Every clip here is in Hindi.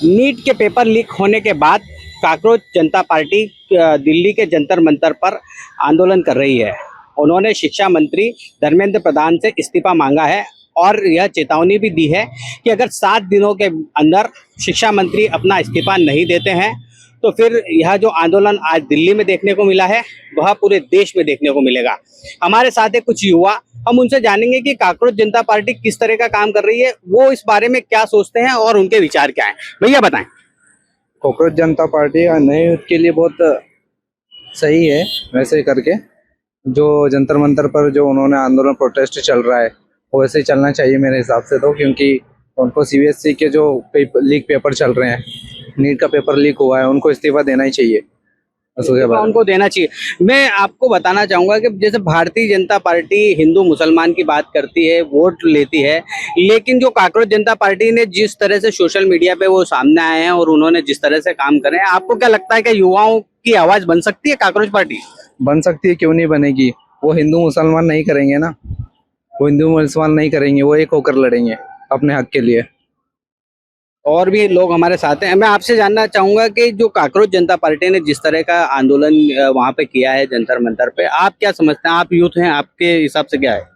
नीट के पेपर लीक होने के बाद काकरोच जनता पार्टी दिल्ली के जंतर मंतर पर आंदोलन कर रही है। उन्होंने शिक्षा मंत्री धर्मेंद्र प्रधान से इस्तीफा मांगा है और यह चेतावनी भी दी है कि अगर 7 दिनों के अंदर शिक्षा मंत्री अपना इस्तीफा नहीं देते हैं तो फिर यह जो आंदोलन आज दिल्ली में देखने को मिला है वह पूरे देश में देखने को मिलेगा। हमारे साथ है कुछ युवा, हम उनसे जानेंगे कि काकरोच जनता पार्टी किस तरह का काम कर रही है, वो इस बारे में क्या सोचते हैं और उनके विचार क्या हैं। भैया बताएं। काकरोच जनता पार्टी नए युथ के लिए बहुत सही है। वैसे करके जो जंतर मंतर पर जो उन्होंने आंदोलन प्रोटेस्ट चल रहा है वो वैसे ही चलना चाहिए मेरे हिसाब से, तो क्योंकि उनको सीबीएसई के जो लीक पेपर चल रहे हैं, नीट का पेपर लीक हुआ है, उनको इस्तीफा देना ही चाहिए। उनको देना चाहिए। मैं आपको बताना चाहूंगा कि जैसे भारतीय जनता पार्टी हिंदू मुसलमान की बात करती है, वोट लेती है, लेकिन जो काकरोच जनता पार्टी ने जिस तरह से सोशल मीडिया पे वो सामने आए हैं और उन्होंने जिस तरह से काम करे हैं, आपको क्या लगता है कि युवाओं की आवाज बन सकती है काकरोच पार्टी? बन सकती है, क्यों नहीं बनेगी। वो हिंदू मुसलमान नहीं करेंगे ना, वो हिंदू मुसलमान नहीं करेंगे, वो एक होकर लड़ेंगे अपने हक के लिए। और भी लोग हमारे साथ हैं। मैं आपसे जानना चाहूंगा कि जो काकरोच जनता पार्टी ने जिस तरह का आंदोलन वहां पे किया है जंतर मंतर पे, आप क्या समझते हैं? आप यूथ हैं, आपके हिसाब से क्या है?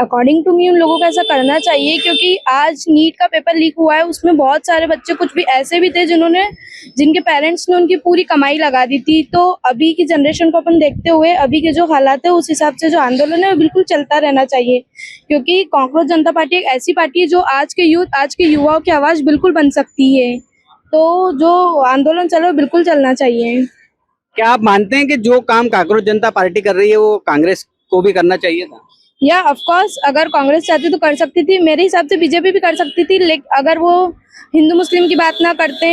अकॉर्डिंग टू मी उन लोगों को ऐसा करना चाहिए, क्योंकि आज नीट का पेपर लीक हुआ है, उसमें बहुत सारे बच्चे कुछ भी ऐसे भी थे जिनके पेरेंट्स ने उनकी पूरी कमाई लगा दी थी। तो अभी की जनरेशन को अपन देखते हुए अभी के जो हालात है उस हिसाब से जो आंदोलन है वो बिल्कुल चलता रहना चाहिए, क्योंकि कांग्रेस जनता पार्टी एक ऐसी पार्टी है जो आज के युवाओं की आवाज बिल्कुल बन सकती है। तो जो आंदोलन चल रहा है बिल्कुल चलना चाहिए। क्या आप मानते हैं कि जो काम काकरोच जनता पार्टी कर रही है वो कांग्रेस को भी करना चाहिए था? या ऑफ कोर्स अगर कांग्रेस चाहती तो कर सकती थी, मेरे हिसाब से बीजेपी भी कर सकती थी, लेकिन अगर वो हिंदू मुस्लिम की बात ना करते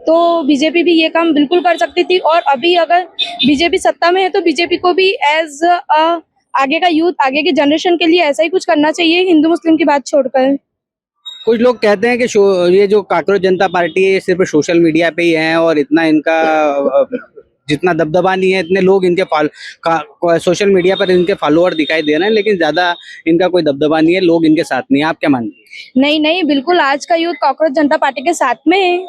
तो बीजेपी भी ये काम बिल्कुल कर सकती थी। और अभी अगर बीजेपी सत्ता में है तो बीजेपी को भी एज आगे का यूथ, आगे की जनरेशन के लिए ऐसा ही कुछ करना चाहिए, हिंदू मुस्लिम की बात छोड़कर। कुछ लोग कहते हैं कि ये जो काकरोच जनता पार्टी है ये सिर्फ सोशल मीडिया पे ही है और इतना इनका जितना दबदबा नहीं है, इतने लोग इनके सोशल मीडिया पर इनके फॉलोअर दिखाई दे रहे हैं, लेकिन ज्यादा इनका कोई दबदबा नहीं है, लोग इनके साथ नहीं है। आप क्या मानते हैं? नहीं नहीं, बिल्कुल आज का यूथ कांग्रेस जनता पार्टी के साथ में है।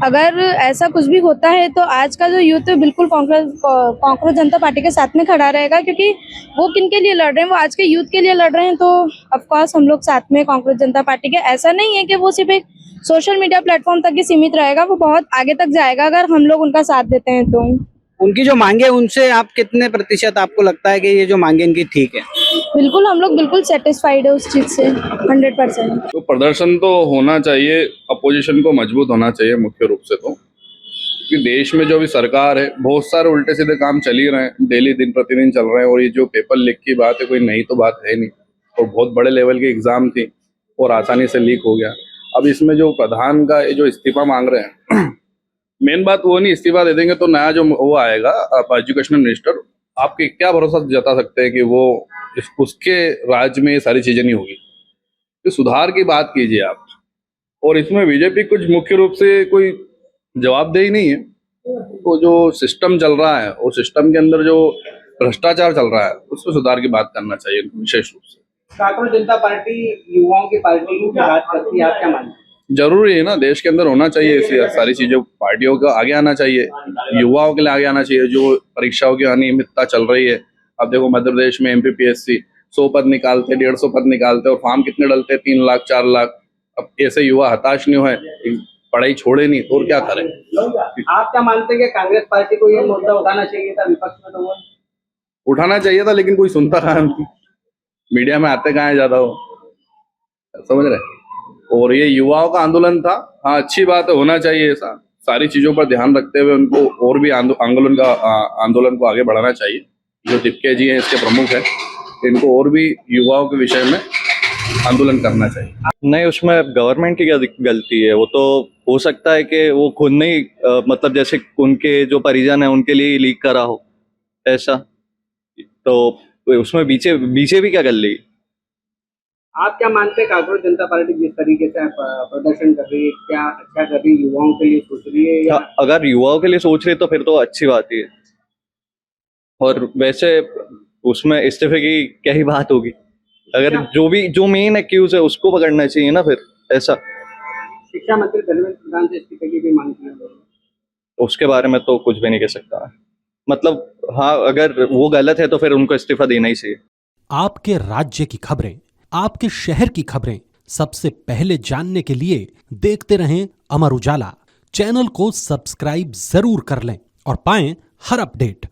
अगर ऐसा कुछ भी होता है तो आज का जो यूथ है बिल्कुल कांग्रेस जनता पार्टी के साथ में खड़ा रहेगा, क्योंकि वो किन के लिए लड़ रहे हैं, वो आज के यूथ के लिए लड़ रहे हैं। तो ऑफ कोर्स हम लोग साथ में कांग्रेस जनता पार्टी के। ऐसा नहीं है कि वो सिर्फ एक सोशल मीडिया प्लेटफॉर्म तक ही सीमित रहेगा, वो बहुत आगे तक जाएगा अगर हम लोग उनका साथ देते हैं तो। उनकी जो मांगे उनसे आप कितने प्रतिशत आपको लगता है कि ये जो मांगे इनकी ठीक है? बिल्कुल, हम लोग बिल्कुल सेटिस्फाइड है उस चीज से 100%। तो प्रदर्शन तो होना चाहिए, अपोजिशन को मजबूत होना चाहिए मुख्य रूप से, तो क्योंकि देश में जो भी सरकार है बहुत सारे उल्टे सीधे काम चल ही रहे हैं, डेली दिन प्रतिदिन चल रहे हैं। और ये जो पेपर लीक की बात है कोई नई तो बात है नहीं, और बहुत बड़े लेवल की एग्जाम थी और आसानी से लीक हो गया। अब इसमें जो प्रधान का जो इस्तीफा मांग रहे हैं मेन बात वो नहीं, इस्तीफा दे देंगे तो नया जो वो आएगा एजुकेशन मिनिस्टर, आपके क्या भरोसा जता सकते हैं कि वो उसके राज्य में ये सारी चीजें नहीं होगी? तो सुधार की बात कीजिए आप। और इसमें बीजेपी कुछ मुख्य रूप से कोई जवाबदेही नहीं है। तो जो सिस्टम चल रहा है और सिस्टम के अंदर जो भ्रष्टाचार चल रहा है उसमें सुधार की बात करना चाहिए विशेष रूप से। काकरोच जनता पार्टी युवाओं की पार्टी की बात करती है, आप क्या मानते हैं? जरूरी है ना, देश के अंदर होना चाहिए ऐसी सारी चीजें, पार्टियों को आगे आना चाहिए, युवाओं के लिए आगे आना चाहिए। जो परीक्षाओं की अनियमितता चल रही है, अब देखो मध्य प्रदेश में एमपीपीएससी 100 पद निकालते, 150 पद निकालते और फॉर्म कितने डलते, 3 लाख 4 लाख। अब ऐसे युवा हताश नहीं हुए, पढ़ाई छोड़े नहीं तो और क्या करें? आप क्या मानते हैं कि कांग्रेस पार्टी को ये मुद्दा उठाना चाहिए था? विपक्ष में तो वो उठाना चाहिए था, लेकिन कोई सुनता कहाँ है? मीडिया में आते कहाँ है ज्यादा वो, समझ रहे? और ये युवाओं का आंदोलन था, हाँ अच्छी बात है, होना चाहिए ऐसा। सारी चीजों पर ध्यान रखते हुए उनको और भी आंदोलन को आगे बढ़ाना चाहिए। जो दिप्के जी हैं इसके प्रमुख हैं, इनको और भी युवाओं के विषय में आंदोलन करना चाहिए। नहीं, उसमें गवर्नमेंट की क्या गलती है? वो तो हो सकता है कि वो खुद नहीं मतलब जैसे उनके जो परिजन है उनके लिए लीक करा हो ऐसा, तो उसमें बीजेपी क्या कर लेगी? आप क्या मानते हैं कांग्रेस जनता पार्टी जिस तरीके से प्रदर्शन कर रही है, क्या अच्छा कर रही है, युवाओं के लिए सोच रही है या? अगर युवाओं के लिए सोच रही है तो फिर तो अच्छी बात ही है। और वैसे उसमें इस्तीफे की क्या ही बात होगी? अगर जो मेन एक्यूज है उसको पकड़ना चाहिए ना फिर ऐसा। शिक्षा मंत्री धर्मेंद्र प्रधान से इस्तीफे की भी मांग की है उन्होंने। उसके बारे में तो कुछ भी नहीं कह सकता मैं। मतलब हाँ, अगर वो गलत है तो फिर उनको इस्तीफा देना ही चाहिए। आपके राज्य की खबरें, आपके शहर की खबरें सबसे पहले जानने के लिए देखते रहें अमर उजाला। चैनल को सब्सक्राइब जरूर कर लें और पाएं हर अपडेट।